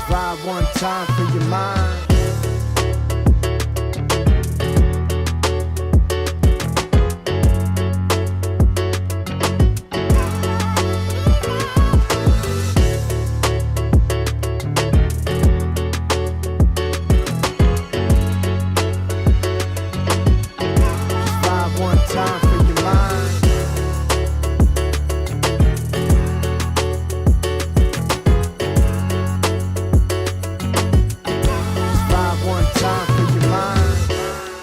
Vibe one time for your mind. Vibe one time for your mind. Vibe one time for your mind.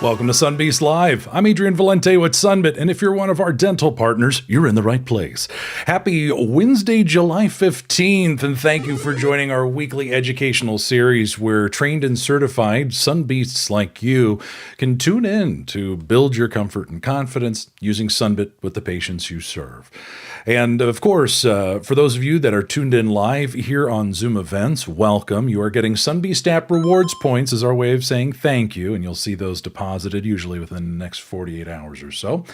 Welcome to Sunbeat Live. I'm Adrian Valente with Sunbit, and if you're one of our dental partners, you're in the right place. Happy Wednesday, July 15th, and thank you for joining our weekly educational series where trained and certified Sunbeats like you can tune in to build your comfort and confidence using Sunbit with the patients you serve. And of course, for those of you that are tuned in live here on Zoom events, welcome. You are getting Sunbeat app rewards points as our way of saying thank you, and you'll see those deposited usually within the next 48 hours or so.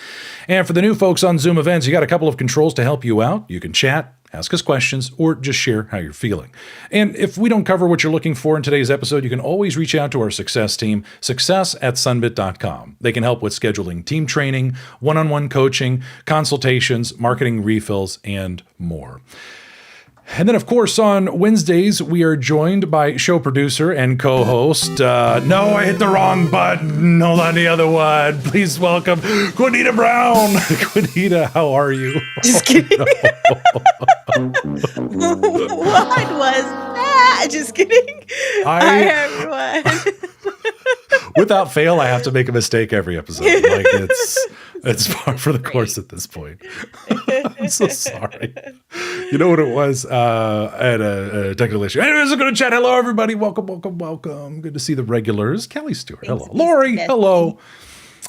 And for the new folks on Zoom events, you got a couple of controls to help you out. You can chat, ask us questions, or just share how you're feeling. And if we don't cover what you're looking for in today's episode, you can always reach out to our success team, success@sunbit.com. They can help with scheduling team training, one-on-one coaching, consultations, marketing refills, and more. And then, of course, on Wednesdays, we are joined by show producer and co-host. No, I hit the wrong button. Hold on, the other one. Please welcome Quinita Brown. Quinita, how are you? Just kidding. What was that? Just kidding. Hi, everyone. Without fail, I have to make a mistake every episode. Like it's par for the course at this point. I'm so sorry. You know what it was? I had a technical issue. Anyways, we're going to chat. Hello, everybody. Welcome, welcome, welcome. Good to see the regulars. Kelly Stewart. Hello. Lori. Hello.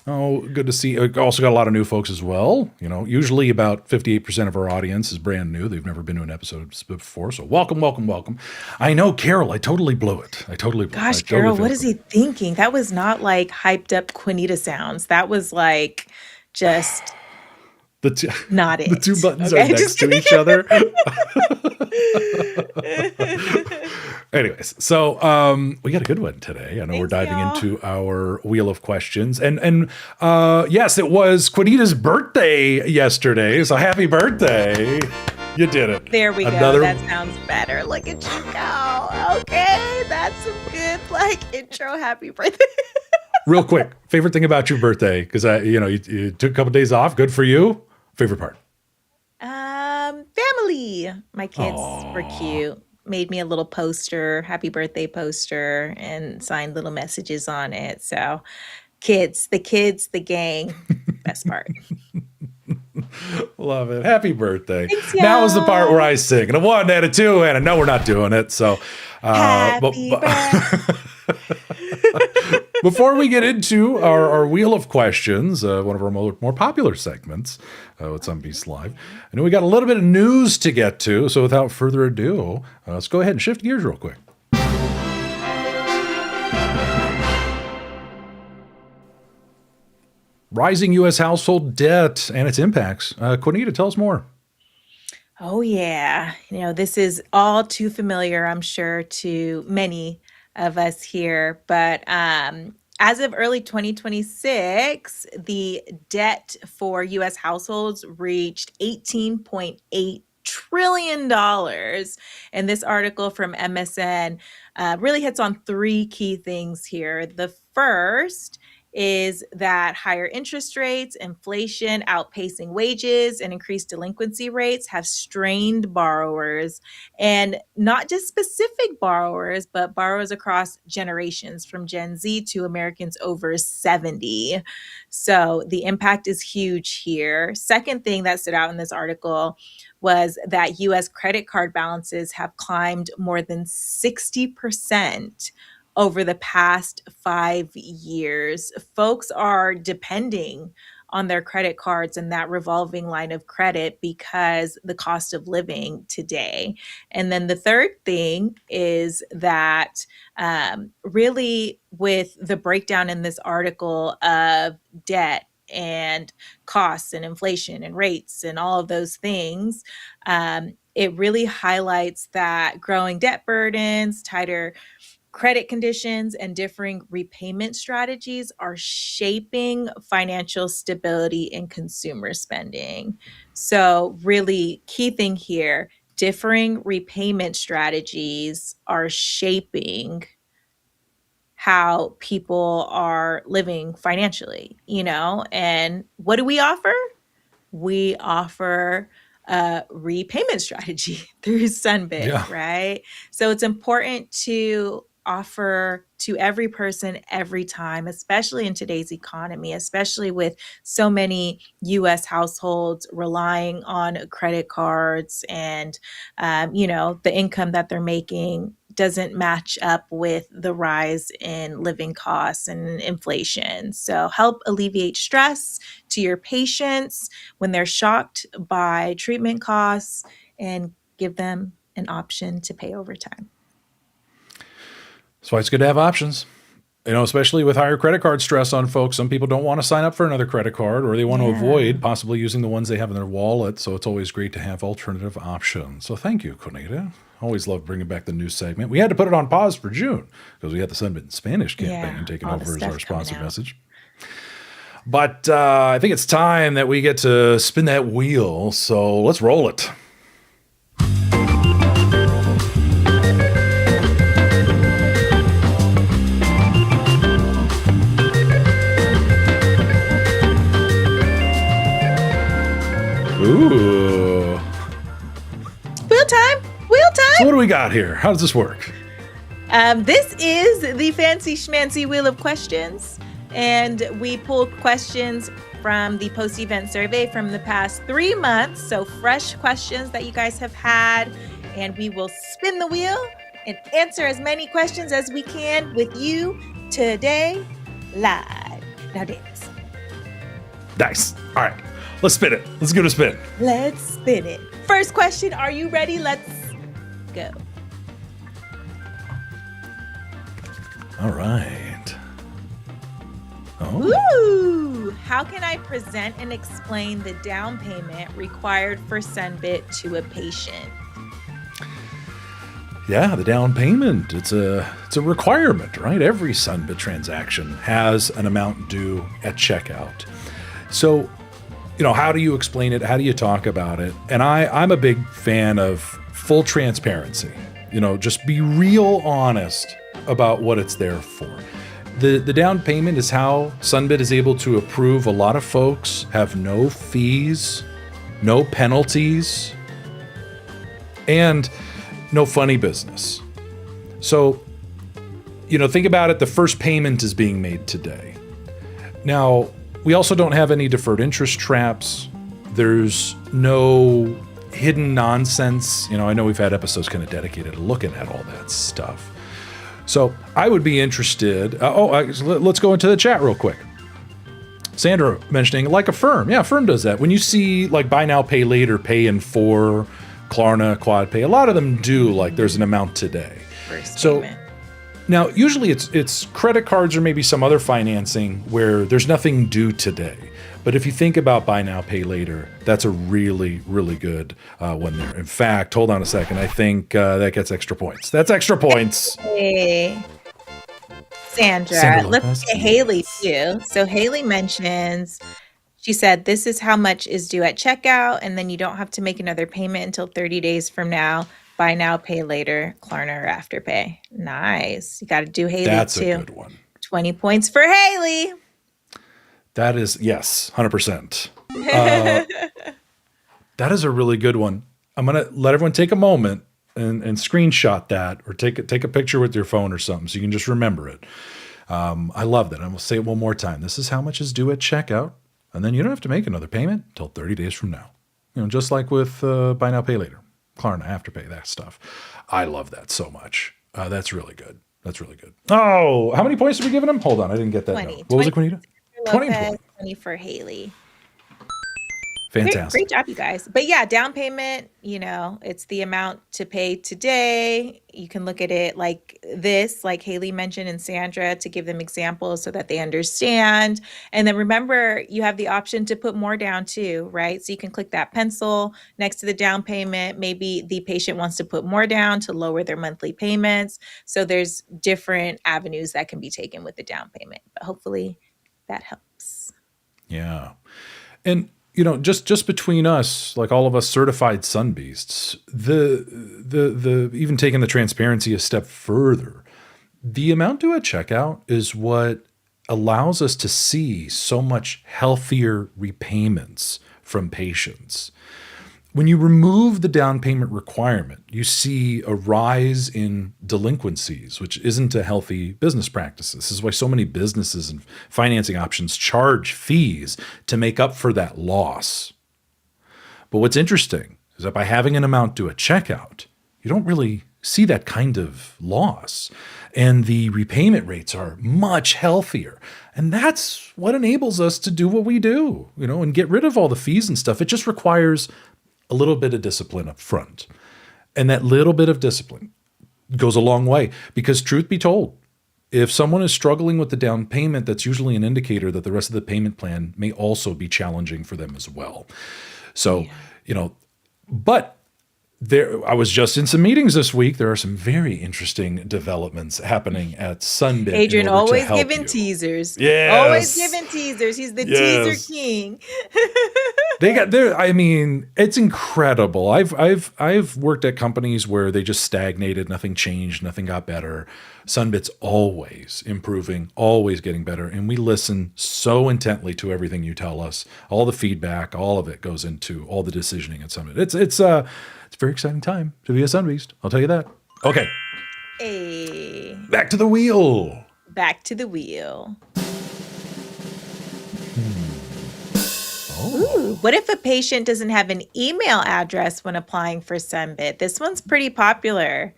Oh, good to see. Also got a lot of new folks as well. You know, usually about 58% of our audience is brand new. They've never been to an episode before. So welcome, welcome, welcome. I know, Carol, I totally blew it. Gosh, Carol, what is he thinking? That was not like hyped up Quinita sounds. That was like just not it. The two buttons are next to each other. Anyways, so we got a good one today. I know we're diving into our wheel of questions, and yes, it was Quinita's birthday yesterday. So happy birthday! You did it. There we go. That sounds better. Look at you go. Okay, that's some good intro. Happy birthday. Real quick, favorite thing about your birthday? Because you took a couple days off. Good for you. Favorite part? Family. My kids were cute. Made me a little poster, happy birthday poster, and signed little messages on it. So the gang, best part. Love it. Happy birthday. Thanks, now is the part where I sing. And a 1 and a 2 and a no, we're not doing it. So happy birthday. Before we get into our wheel of questions, one of our more popular segments with Sunbeat Live, I know we got a little bit of news to get to. So without further ado, let's go ahead and shift gears real quick. Rising U.S. household debt and its impacts. Quinita, tell us more. Oh, yeah. This is all too familiar, I'm sure, to many of us here. But as of early 2026, the debt for U.S. households reached $18.8 trillion. And this article from MSN really hits on three key things here. The first is that higher interest rates, inflation outpacing wages, and increased delinquency rates have strained borrowers, and not just specific borrowers, but borrowers across generations from Gen Z to Americans over 70. So the impact is huge here. Second thing that stood out in this article was that U.S. credit card balances have climbed more than 60% over the past 5 years. Folks are depending on their credit cards and that revolving line of credit because the cost of living today. And then the third thing is that really with the breakdown in this article of debt and costs and inflation and rates and all of those things, it really highlights that growing debt burdens, tighter credit conditions, and differing repayment strategies are shaping financial stability and consumer spending. So, really, key thing here, differing repayment strategies are shaping how people are living financially, and what do we offer? We offer a repayment strategy through Sunbit, Yeah. right? So it's important to offer to every person every time, especially in today's economy, especially with so many US households relying on credit cards and, the income that they're making doesn't match up with the rise in living costs and inflation. So help alleviate stress to your patients when they're shocked by treatment costs and give them an option to pay over time. That's why it's good to have options. Especially with higher credit card stress on folks. Some people don't want to sign up for another credit card, or they want to Yeah. avoid possibly using the ones they have in their wallet. So it's always great to have alternative options. So thank you, Conita. Always love bringing back the news segment. We had to put it on pause for June because we had the Sunbit in Spanish campaign Yeah. taking All the over as our stuff coming responsive out. message. But I think it's time that we get to spin that wheel. So let's roll it. Ooh. Wheel time! Wheel So time! what do we got here? How does this work? This is the fancy schmancy wheel of questions. And we pulled questions from the post-event survey from the past 3 months. So fresh questions that you guys have had. And we will spin the wheel and answer as many questions as we can with you today live. Now dance. Nice. All right. Let's spin it. Let's give it a spin. Let's spin it. First question, are you ready? Let's go. All right. Oh. Ooh, how can I present and explain the down payment required for Sunbit to a patient? Yeah, the down payment. It's a requirement, right? Every Sunbit transaction has an amount due at checkout. So, how do you explain it? How do you talk about it? And I'm a big fan of full transparency. Just be real honest about what it's there for. The down payment is how Sunbit is able to approve a lot of folks, have no fees, no penalties, and no funny business. So, think about it. The first payment is being made today. Now, we also don't have any deferred interest traps. There's no hidden nonsense. I know we've had episodes kind of dedicated to looking at all that stuff. So I would be interested. Let's go into the chat real quick. Sandra mentioning like Affirm. Yeah, Affirm does that. When you see like buy now, pay later, pay in 4, Klarna, Quad Pay, a lot of them do like there's an amount today. First So payment. now usually it's credit cards or maybe some other financing where there's nothing due today. But if you think about buy now, pay later, that's a really, really good one there. In fact, hold on a second. I think that gets extra points. That's extra points. Hey, Sandra, Sandra let's Lopez. get Haley too. So Haley mentions, she said, this is how much is due at checkout, and then you don't have to make another payment until 30 days from now. Buy now, pay later, Klarna or Afterpay. Nice. You got to do Haley That's too. a good one. 20 points for Haley. That is, yes, 100%. That is a really good one. I'm going to let everyone take a moment and screenshot that or take a picture with your phone or something so you can just remember it. I love that. I'm going to say it one more time. This is how much is due at checkout, and then you don't have to make another payment until 30 days from now. Just like with buy now, pay later, Klarna, Afterpay, that stuff. I love that so much. That's really good. That's really good. Oh, how many points are we giving him? Hold on, I didn't get that 20. note. What was it, Quinita? 20 Lopez, points. 20 for Haley. Great Fantastic. job, you guys. But yeah, down payment, it's the amount to pay today. You can look at it like this, like Haley mentioned and Sandra, to give them examples so that they understand. And then remember, you have the option to put more down too, right? So you can click that pencil next to the down payment. Maybe the patient wants to put more down to lower their monthly payments. So there's different avenues that can be taken with the down payment. But hopefully that helps. Yeah. And just between us, like all of us certified sun beasts, the even taking the transparency a step further, the amount due at checkout is what allows us to see so much healthier repayments from patients. When you remove the down payment requirement, you see a rise in delinquencies, which isn't a healthy business practice. This is why so many businesses and financing options charge fees to make up for that loss. But what's interesting is that by having an amount due at checkout, you don't really see that kind of loss. And the repayment rates are much healthier. And that's what enables us to do what we do, and get rid of all the fees and stuff. It just requires a little bit of discipline up front. And that little bit of discipline goes a long way, because truth be told, if someone is struggling with the down payment, that's usually an indicator that the rest of the payment plan may also be challenging for them as well. So, but I was just in some meetings this week. There are some very interesting developments happening at Sunbit. Adrian always giving teasers. Yes. Always giving teasers. He's the teaser king. They got there. I mean, it's incredible. I've worked at companies where they just stagnated, nothing changed, nothing got better. Sunbit's always improving, always getting better, and we listen so intently to everything you tell us. All the feedback, all of it goes into all the decisioning at Sunbit. It's a very exciting time to be a Sunbeast. I'll tell you that. Okay. Hey. Back to the wheel. Back to the wheel. Oh. Ooh, what if a patient doesn't have an email address when applying for Sunbit? This one's pretty popular.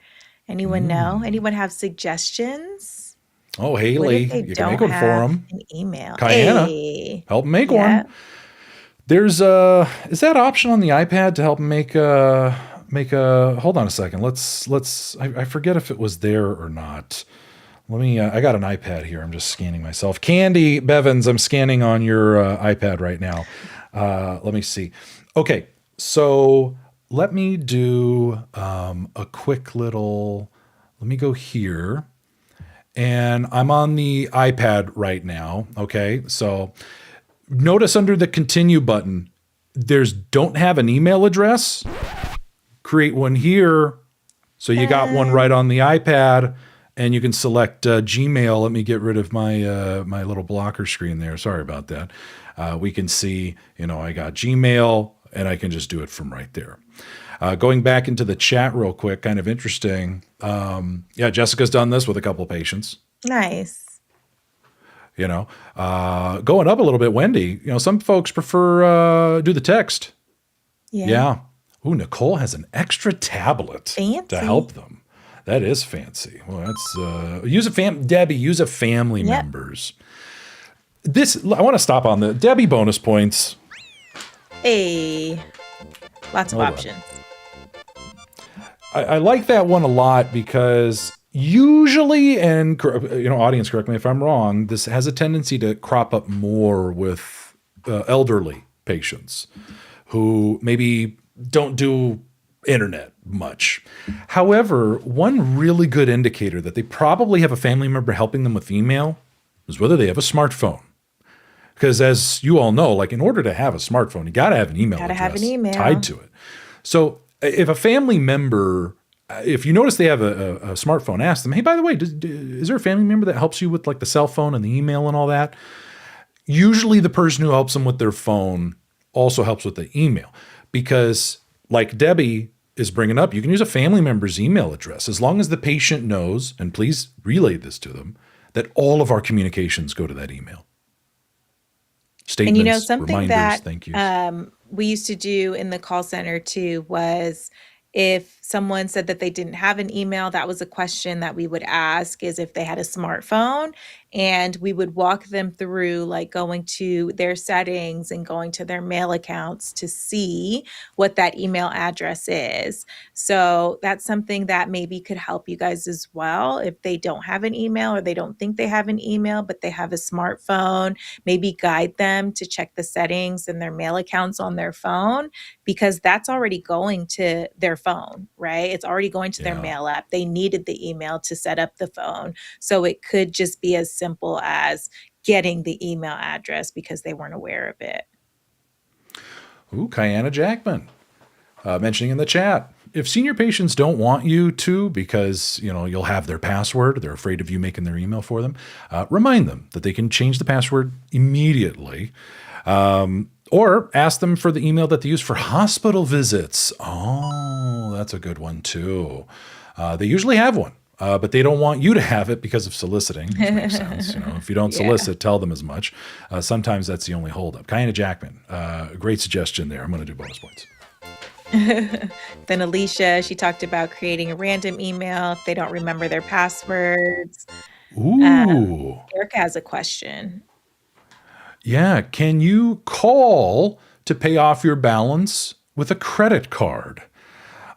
Anyone know? Anyone have suggestions? Oh, Haley, you can make one for them. An email. Kiana, help make one. There's is that option on the iPad to help make a hold on a second. I forget if it was there or not. Let me I got an iPad here. I'm just scanning myself. Candy Bevins, I'm scanning on your iPad right now. Let me see. Okay. So let me do a quick little, let me go here. And I'm on the iPad right now. Okay. So notice under the continue button, there's don't have an email address. Create one here. So you got one right on the iPad, and you can select Gmail. Let me get rid of my my little blocker screen there. Sorry about that. We can see, I got Gmail, and I can just do it from right there. Going back into the chat real quick, kind of interesting. Jessica's done this with a couple of patients. Nice. Going up a little bit, Wendy, some folks prefer do the text. Yeah. Ooh, Nicole has an extra tablet to help them. That is fancy. Well, that's use a family members. I want to stop on the Debbie bonus points. Hey, lots of options. I like that one a lot because usually, and audience, correct me if I'm wrong, this has a tendency to crop up more with elderly patients who maybe don't do internet much. However, one really good indicator that they probably have a family member helping them with email is whether they have a smartphone. Because as you all know, like in order to have a smartphone, you got to have an email address tied to it. So if a family member, if you notice they have a smartphone, ask them, hey, by the way, is there a family member that helps you with like the cell phone and the email and all that? Usually the person who helps them with their phone also helps with the email. Because like Debbie is bringing up, you can use a family member's email address as long as the patient knows, and please relay this to them, that all of our communications go to that email. Statements, and something reminders, that thank you. We used to do in the call center too was if Someone said that they didn't have an email. That was a question that we would ask, is if they had a smartphone, and we would walk them through like going to their settings and going to their mail accounts to see what that email address is. So that's something that maybe could help you guys as well. If they don't have an email or they don't think they have an email, but they have a smartphone, maybe guide them to check the settings and their mail accounts on their phone, because that's already going to their phone, right? It's already going to their Yeah. mail app. They needed the email to set up the phone. So it could just be as simple as getting the email address because they weren't aware of it. Ooh, Kyanna Jackman mentioning in the chat. If senior patients don't want you to because, you'll have their password, they're afraid of you making their email for them, remind them that they can change the password immediately. Or ask them for the email that they use for hospital visits. Oh, that's a good one too. They usually have one, but they don't want you to have it because of soliciting, which makes sense. If you don't Yeah. solicit, tell them as much. Sometimes that's the only holdup. Kyanna Jackman, great suggestion there. I'm going to do bonus points. Then Alicia, she talked about creating a random email if they don't remember their passwords. Ooh. Erica has a question. Yeah. Can you call to pay off your balance with a credit card?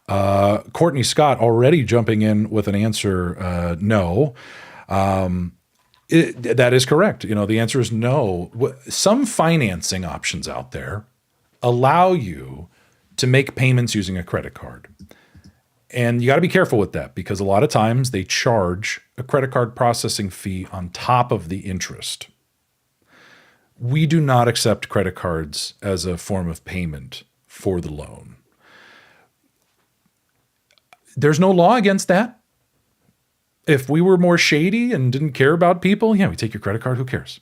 Courtney Scott already jumping in with an answer, no. That is correct. The answer is no. Some financing options out there allow you to make payments using a credit card. And you got to be careful with that because a lot of times they charge a credit card processing fee on top of the interest. We do not accept credit cards as a form of payment for the loan. There's no law against that. If we were more shady and didn't care about people, we take your credit card. Who cares?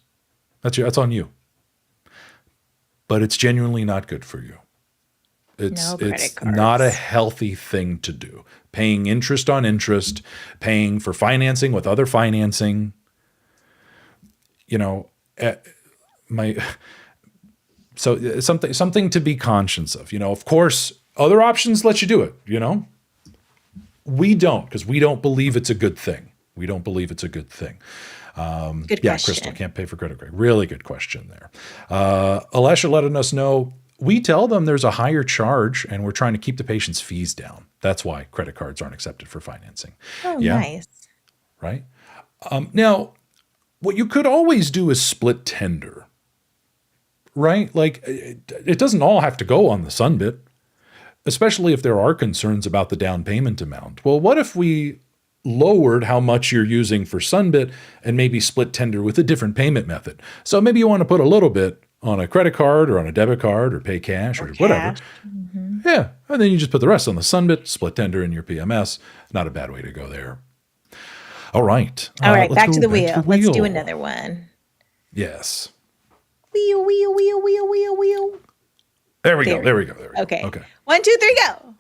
That's on you. But it's genuinely not good for you. It's not a healthy thing to do. Paying interest on interest, paying for financing with other financing. So something to be conscious of. Of course, other options let you do it. We don't, because we don't believe it's a good thing. Good Yeah, question. Crystal can't pay for credit card. Really good question there. Alesha letting us know, we tell them there's a higher charge and we're trying to keep the patient's fees down. That's why credit cards aren't accepted for financing. Oh, Yeah. nice. Right? Now, what you could always do is split tender. Right? Like, it doesn't all have to go on the Sunbit, especially if there are concerns about the down payment amount. Well, what if we lowered how much you're using for Sunbit and maybe split tender with a different payment method? So maybe you want to put a little bit on a credit card or on a debit card or pay cash or whatever. Cash. Mm-hmm. Yeah. And then you just put the rest on the Sunbit, split tender in your PMS. Not a bad way to go there. All right. All right, let's back go to the back wheel. Let's do another one. Yes. Wheel, wheel, wheel, wheel, wheel, wheel. There we go. Okay. Okay. 1, 2, 3, go.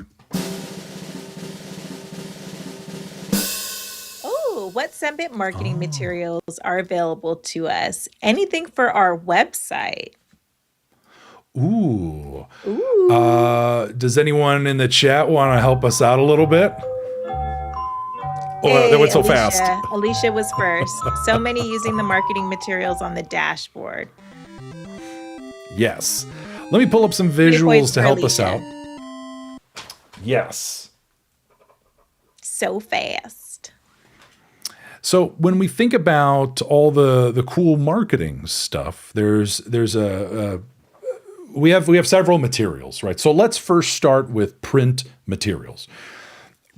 Oh, what Sunbit marketing materials are available to us? Anything for our website? Ooh. Ooh. Does anyone in the chat want to help us out a little bit? Oh, that went so fast. Alicia was first. So many using the marketing materials on the dashboard. Yes. Let me pull up some 3 visuals points to for help us Alicia. out. Yes. So fast. So when we think about all the cool marketing stuff, we have several materials, right? So let's first start with print materials.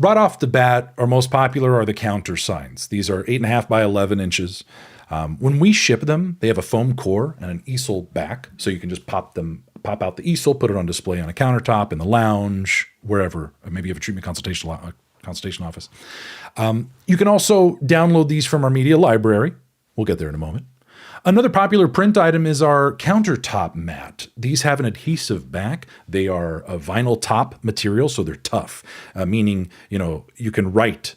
Right off the bat, our most popular are the counter signs. These are 8.5 by 11 inches. When we ship them, they have a foam core and an easel back, so you can just pop out the easel, put it on display on a countertop, in the lounge, wherever. Maybe you have a treatment consultation office. You can also download these from our media library. We'll get there in a moment. Another popular print item is our countertop mat. These have an adhesive back. They are a vinyl top material, so they're tough, meaning you can write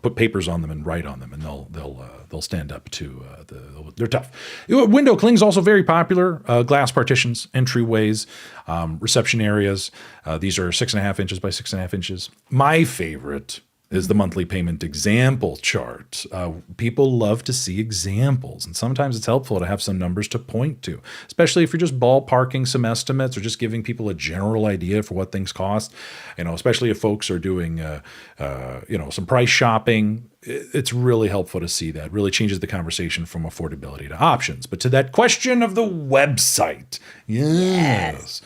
put papers on them and write on them, and they'll stand up to they're tough. Window cling is also very popular. Glass partitions, entryways, reception areas. These are 6.5 inches by 6.5 inches. My favorite is the monthly payment example chart. People love to see examples, and sometimes it's helpful to have some numbers to point to, especially if you're just ballparking some estimates or just giving people a general idea for what things cost. Especially if folks are doing, some price shopping. It's really helpful to see that. It really changes the conversation from affordability to options. But to that question of the website, yes.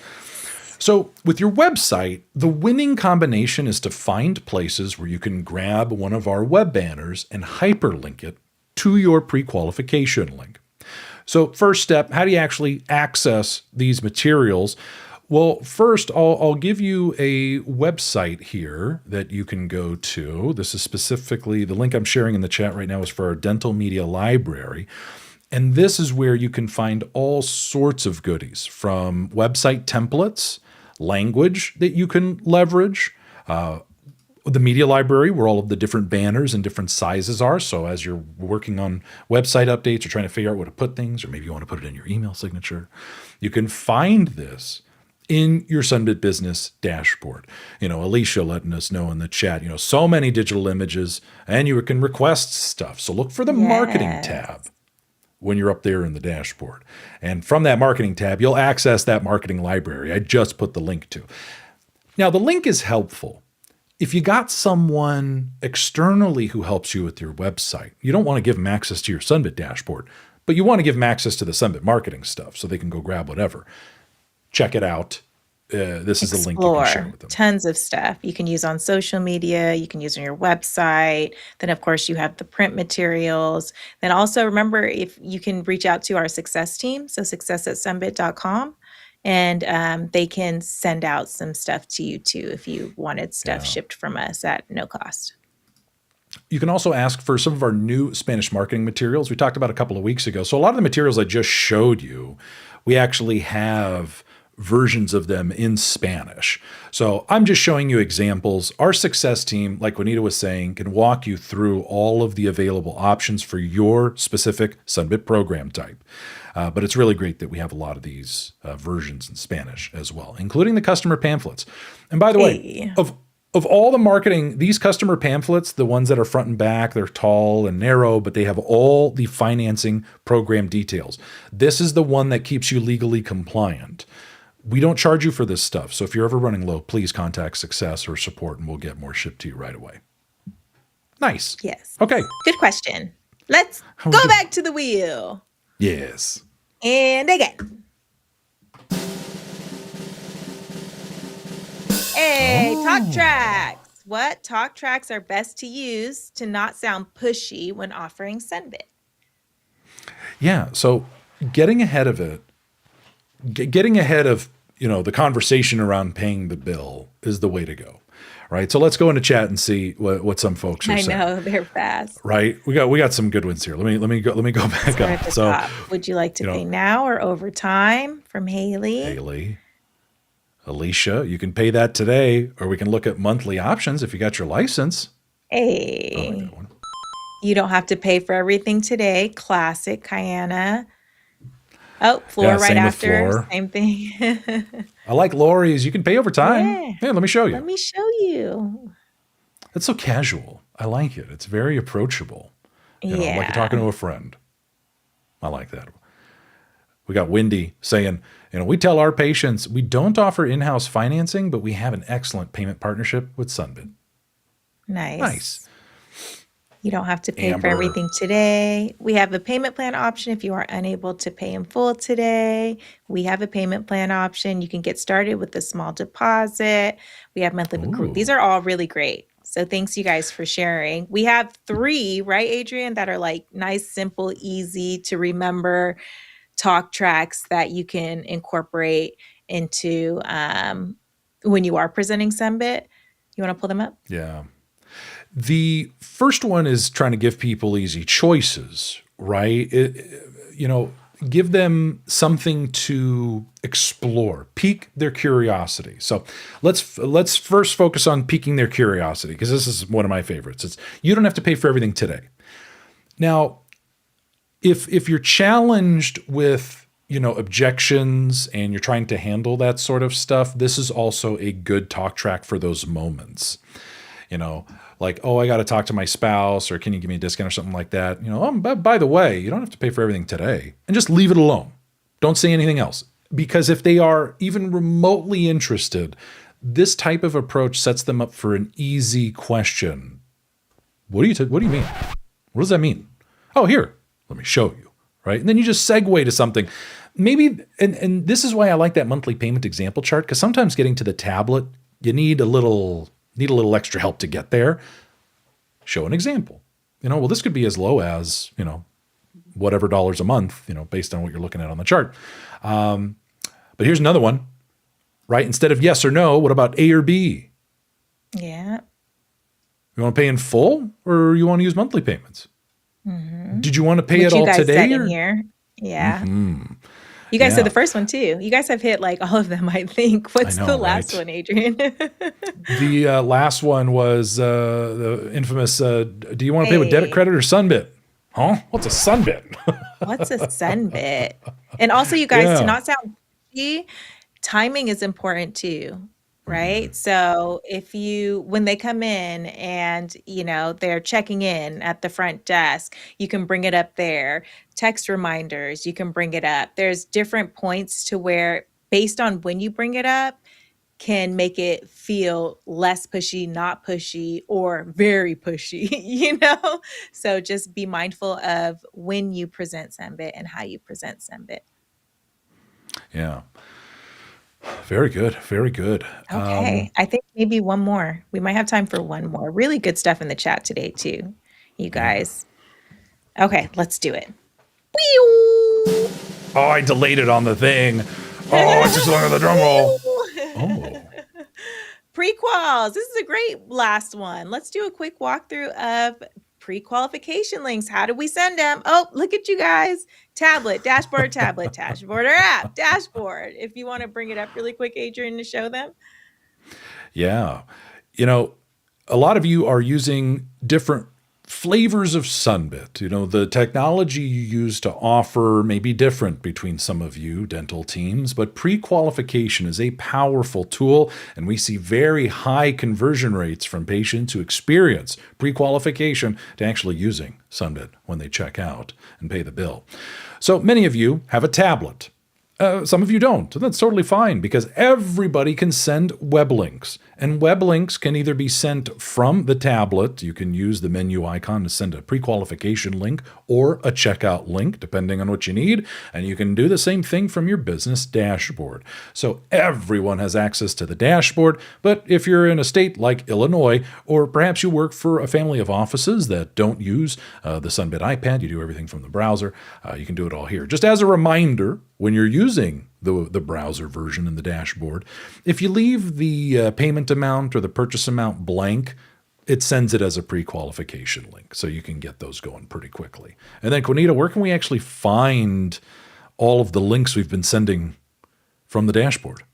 So with your website, the winning combination is to find places where you can grab one of our web banners and hyperlink it to your pre-qualification link. So first step, how do you actually access these materials? Well, first, I'll give you a website here that you can go to. This is specifically, the link I'm sharing in the chat right now is for our dental media library. And this is where you can find all sorts of goodies, from website templates, language that you can leverage, the media library where all of the different banners and different sizes are. So as you're working on website updates or trying to figure out where to put things, or maybe you want to put it in your email signature, you can find this in your Sunbit Business dashboard. Alicia letting us know in the chat, so many digital images, and you can request stuff. So look for the marketing tab when you're up there in the dashboard. And from that marketing tab, you'll access that marketing library I just put the link to. Now, the link is helpful if you got someone externally who helps you with your website. You don't want to give them access to your Sunbit dashboard, but you want to give them access to the Sunbit marketing stuff so they can go grab whatever. Check it out. This is the link you can share with them. Tons of stuff you can use on social media, you can use on your website. Then, of course, you have the print materials. Then also remember, if you can reach out to our success team, so success@sunbit.com, and they can send out some stuff to you too if you wanted stuff shipped from us at no cost. You can also ask for some of our new Spanish marketing materials we talked about a couple of weeks ago. So a lot of the materials I just showed you, we actually have versions of them in Spanish. So I'm just showing you examples. Our success team, like Juanita was saying, can walk you through all of the available options for your specific Sunbit program type. But it's really great that we have a lot of these versions in Spanish as well, including the customer pamphlets. And by the way, of all the marketing, these customer pamphlets, the ones that are front and back, they're tall and narrow, but they have all the financing program details. This is the one that keeps you legally compliant. We don't charge you for this stuff. So if you're ever running low, please contact Success or support and we'll get more shipped to you right away. Nice. Yes. Okay. Good question. Let's go back to the wheel. Yes. And again. Hey, talk tracks. What talk tracks are best to use to not sound pushy when offering Sunbit? Yeah. So getting ahead of it, getting ahead of the conversation around paying the bill is the way to go, right? So let's go into chat and see what some folks are saying. I know they're fast, right? We got some good ones here. Let me go back up. So, top. Would you like to pay now or over time? From Haley. Alicia, you can pay that today, or we can look at monthly options if you got your license. Hey, you don't have to pay for everything today. Classic, Kayana. Oh, Floor right after. Floor. Same thing. I like Lori's. You can pay over time. Yeah, let me show you. Let me show you. It's so casual. I like it. It's very approachable. Like you're talking to a friend. I like that. We got Wendy saying, we tell our patients we don't offer in-house financing, but we have an excellent payment partnership with Sunbit. Nice. You don't have to pay for everything today. We have a payment plan option if you are unable to pay in full today. We have a payment plan option. You can get started with a small deposit. We have monthly accrual. These are all really great. So thanks you guys for sharing. We have 3, right, Adrian, that are like nice, simple, easy to remember talk tracks that you can incorporate into when you are presenting Sunbit. You want to pull them up? Yeah. The first one is trying to give people easy choices, right? give them something to explore, pique their curiosity. So let's first focus on piquing their curiosity, because this is one of my favorites. It's you don't have to pay for everything today. Now, if you're challenged with objections and you're trying to handle that sort of stuff, this is also a good talk track for those moments. Like, oh, I got to talk to my spouse, or can you give me a discount or something like that? By the way, you don't have to pay for everything today, and just leave it alone. Don't say anything else, because if they are even remotely interested, this type of approach sets them up for an easy question. What do you mean? What does that mean? Oh, here, let me show you, right? And then you just segue to something. Maybe, and this is why I like that monthly payment example chart, because sometimes getting to the tablet, you need a little extra help to get there. Show an example. Well, this could be as low as, whatever dollars a month, based on what you're looking at on the chart. But here's another one, right? Instead of yes or no, what about A or B? Yeah. You want to pay in full, or you want to use monthly payments? Mm-hmm. Did you want to pay it all today? You guys said in here. Yeah. Mm-hmm. You guys said the first one too. You guys have hit like all of them, I think. What's the last one, Adrian? The last one was the infamous, do you want to pay with debit, credit, or Sunbit? Huh? What's a Sunbit? What's a Sunbit? And also, you guys, to not sound pushy, timing is important too, right? So when they come in and, they're checking in at the front desk, you can bring it up there. Text reminders, you can bring it up. There's different points to where, based on when you bring it up, can make it feel less pushy, not pushy, or very pushy, So just be mindful of when you present Sunbit and how you present Sunbit. Yeah. Very good. Very good. Okay. I think maybe one more. We might have time for one more. Really good stuff in the chat today too, you guys. Okay, let's do it. Oh, I delayed it on the thing. Oh, it's just under the drum roll. Oh. Pre-quals. This is a great last one. Let's do a quick walkthrough of pre-qualification links. How do we send them? Oh, look at you guys. Tablet, dashboard, or app, dashboard. If you want to bring it up really quick, Adrian, to show them. Yeah. A lot of you are using different flavors of Sunbit. The technology you use to offer may be different between some of you dental teams, but pre-qualification is a powerful tool, and we see very high conversion rates from patients who experience pre-qualification to actually using Sunbit when they check out and pay the bill. So many of you have a tablet. Some of you don't, and that's totally fine, because everybody can send web links, and web links can either be sent from the tablet. You can use the menu icon to send a pre-qualification link or a checkout link, depending on what you need, and you can do the same thing from your business dashboard. So everyone has access to the dashboard, but if you're in a state like Illinois, or perhaps you work for a family of offices that don't use the Sunbit iPad, you do everything from the browser, you can do it all here. Just as a reminder, when you're using the browser version in the dashboard, if you leave the payment amount or the purchase amount blank, it sends it as a pre-qualification link, so you can get those going pretty quickly. And then, Quinita, where can we actually find all of the links we've been sending from the dashboard?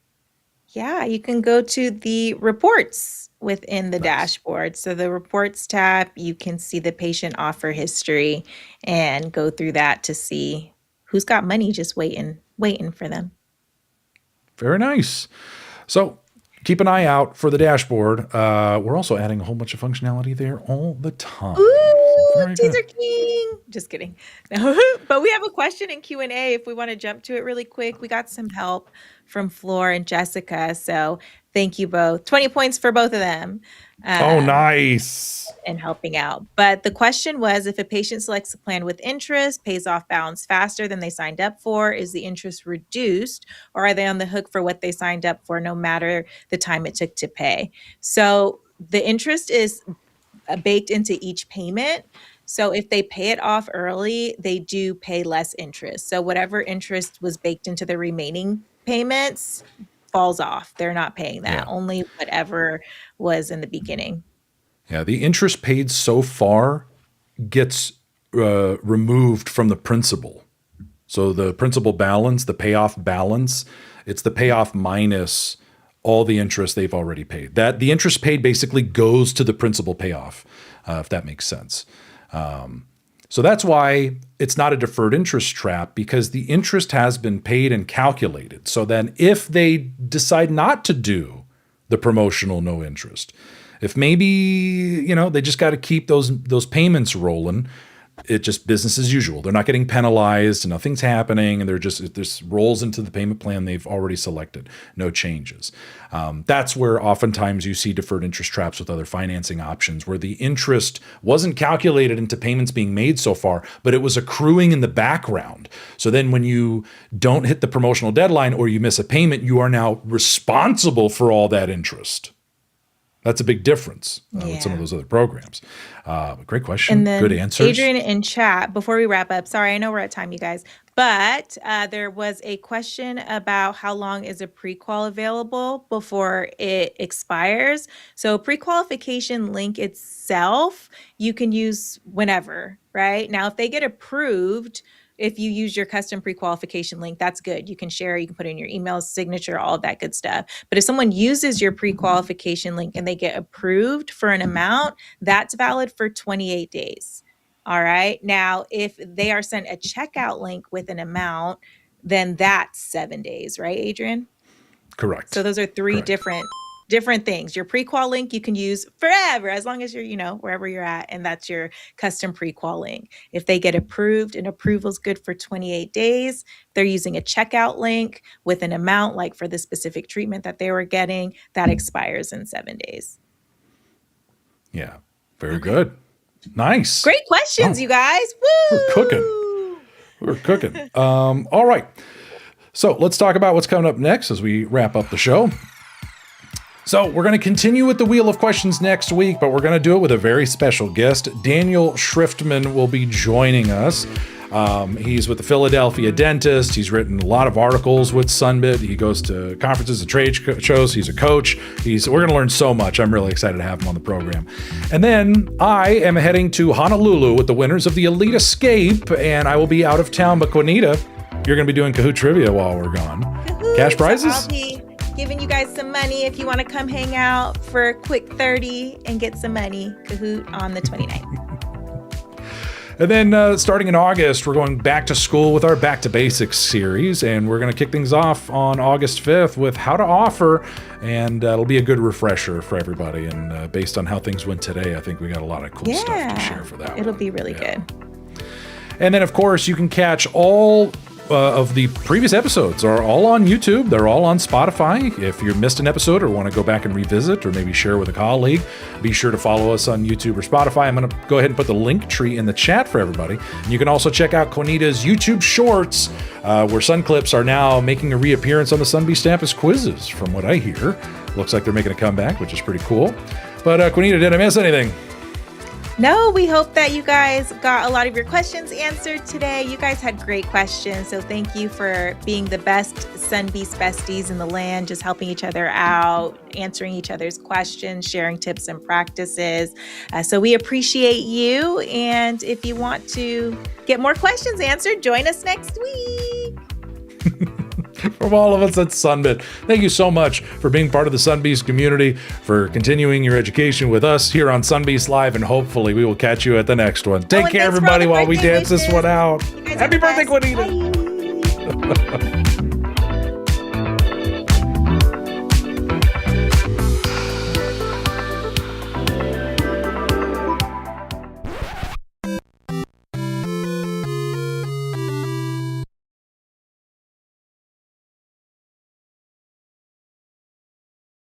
Yeah, you can go to the reports within the dashboard. So the reports tab, you can see the patient offer history and go through that to see who's got money just waiting for them. Very nice. So keep an eye out for the dashboard. We're also adding a whole bunch of functionality there all the time. Ooh, teaser king. Just kidding. No, but we have a question in Q&A if we want to jump to it really quick. We got some help from Floor and Jessica. So thank you both. 20 points for both of them. Oh, nice. And helping out. But the question was, if a patient selects a plan with interest, pays off balance faster than they signed up for, is the interest reduced, or are they on the hook for what they signed up for no matter the time it took to pay? So the interest is baked into each payment. So if they pay it off early, they do pay less interest. So whatever interest was baked into the remaining payments falls off. They're not paying that, only whatever was in the beginning. Yeah, the interest paid so far gets removed from the principal. So the principal balance, the payoff balance, it's the payoff minus all the interest they've already paid. That the interest paid basically goes to the principal payoff, if that makes sense. So that's why it's not a deferred interest trap, because the interest has been paid and calculated. So then if they decide not to do the promotional no interest, if maybe, they just got to keep those payments rolling, it just business as usual. They're not getting penalized and nothing's happening, and it just rolls into the payment plan they've already selected. No changes. That's where oftentimes you see deferred interest traps with other financing options, where the interest wasn't calculated into payments being made so far, but it was accruing in the background. So then when you don't hit the promotional deadline or you miss a payment, you are now responsible for all that interest. That's a big difference with some of those other programs. Great question. And then Good answers. Adrian in chat, before we wrap up, sorry, I know we're at time, you guys, but there was a question about how long is a pre-qual available before it expires. So pre-qualification link itself, you can use whenever, right? Now, if they get approved, if you use your custom pre-qualification link, that's good. You can share, you can put in your email signature, all of that good stuff. But if someone uses your pre-qualification link and they get approved for an amount, that's valid for 28 days. All right. Now, if they are sent a checkout link with an amount, then that's 7 days, right, Adrian? Correct. So those are three different things. Your pre-qual link you can use forever, as long as you're, wherever you're at, and that's your custom pre-qual link. If they get approved, and approval's good for 28 days, they're using a checkout link with an amount, like for the specific treatment that they were getting, that expires in 7 days. Yeah. Very good. Nice. Great questions, you guys. Woo! We're cooking. All right. So let's talk about what's coming up next as we wrap up the show. So we're going to continue with the Wheel of Questions next week, but we're going to do it with a very special guest. Daniel Schriftman will be joining us. He's with the Philadelphia Dentist. He's written a lot of articles with Sunbit. He goes to conferences and trade shows. He's a coach. We're going to learn so much. I'm really excited to have him on the program. And then I am heading to Honolulu with the winners of the Elite Escape, and I will be out of town. But Juanita, you're going to be doing Kahoot Trivia while we're gone. Kahoot. Cash prizes? I'll be giving you guys some money if you want to come hang out for a quick 30 and get some money. Kahoot on the 29th. And then starting in August, we're going back to school with our Back to Basics series, and we're going to kick things off on August 5th with how to offer, and it'll be a good refresher for everybody. And based on how things went today, I think we got a lot of cool stuff to share for that. It'll be really good. And then, of course, you can catch all of the previous episodes are all on YouTube. They're all on Spotify. If you missed an episode or want to go back and revisit or maybe share with a colleague, be sure to follow us on YouTube or Spotify. I'm going to go ahead and put the link tree in the chat for everybody. And you can also check out Juanita's YouTube Shorts, where Sun Clips are now making a reappearance on the Sunbeast Campus quizzes, from what I hear. Looks like they're making a comeback, which is pretty cool. But Juanita, did I miss anything? No, we hope that you guys got a lot of your questions answered today. You guys had great questions. So thank you for being the best Sunbeast besties in the land, just helping each other out, answering each other's questions, sharing tips and practices. So we appreciate you. And if you want to get more questions answered, join us next week. From all of us at Sunbit, thank you so much for being part of the Sunbeast community, for continuing your education with us here on Sunbeast Live, and hopefully we will catch you at the next one. Take care, everybody, while we dance this one out. Happy birthday, Juanita!